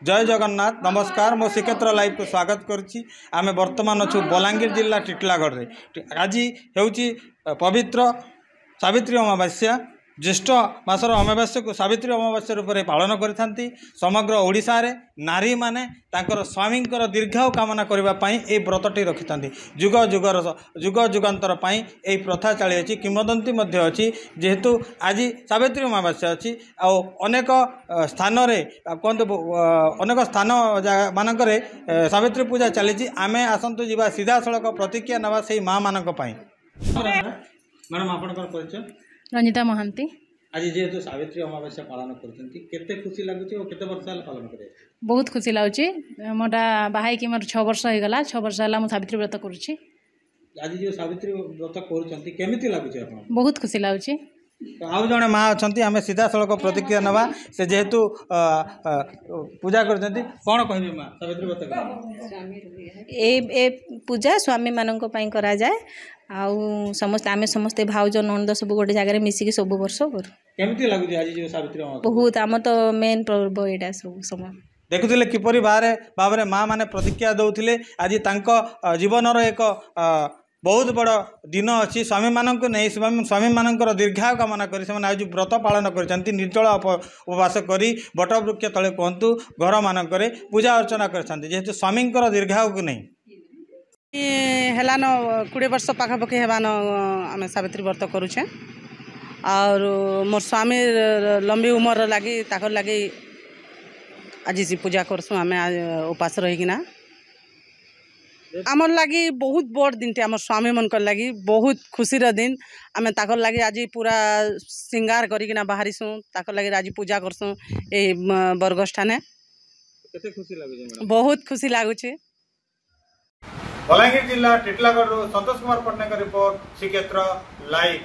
जय जगन्नाथ नमस्कार मो श्रीक्षेत्र लाइव को स्वागत करुच्ची आम बर्तमान अच्छु बलांगीर जिला टिटलागढ़ रे आज होउची पवित्र सावित्री अमावास्या ज्येष्ठ मासर अमावास्या को सावित्री अमावास्या रूप में पालन करथांती समग्र ओडिशा रे नारी माने तांकर स्वामी दीर्घायु कामना करने ये व्रतटी रखिथांती जुग जुगांतर पाई ये प्रथा चली अच्छी किंवदंती मध्य अच्छी जेहेतु आज सावित्री अमावास्या अच्छी अनेक स्थान कहतु अनेक स्थान मानक सावित्री पूजा चली आमे आसतु जीवा सीधा सड़क प्रतिक्रिया नवा से माँ मानक मैडम आप रंजिता महांती आज जेहेतु सावित्री अमावास्या पालन करते खुशी लगुच वर्ष पालन कर बहुत खुशी लगुच मोटा बाहाई कि मोर 6 वर्ष हो गला 6 वर्ष है मुझे सावित्री व्रत करुच्ची आज जो सावित्री व्रत करमी लगुच बहुत खुशी लगुच आउ जड़े माँ अच्छा आम सीधा सड़क प्रतिक्रिया नवा से जेहेतु पूजा कर कौन कह माँ सावित्री व्रत ए पूजा स्वामी मानक पई करा जाए आउ समस्त आमे समस्ते भाउज नंद सब गोटे जगह मिसिकी सब वर्ष कर केमिति लागुची आज जो सावित्री बहुत आम तो मेन पर्व एटा सब समय देखुले किपरि भाव माँ माने प्रतिक्रिया दौले आज तांको जीवनर एक बहुत बड़ दिन अच्छी स्वामी मानक नहीं स्वामी मानकर दीर्घायु कामना करी आज व्रत पालन कर निर्जल उपवास करी बट वृक्ष तले कहतु घर मानक पूजा अर्चना कर जेहेतु स्वामी दीर्घायु को नहीं हेलान 20 वर्ष पाखापाखि हेबान आम सावित्री व्रत करुचे और मोर स्वामी लंबी उम्र लगी ताकर लगी आज जी पूजा करसु आम उपास रहीकिना आमर लगी बहुत बड़ दिन टे आम स्वामी मन लगी बहुत खुशी दिन आम ताकर लगी आज पूरा श्रृंगार करिकिना बाहरीसु ताकर लगी आज पूजा करसु ए बरगठाने बहुत खुशी लगुचे। बलांगीर जिला टिटलागढ़ संतोष कुमार पट्टनायक रिपोर्ट श्रीक्षेत्र लाइव।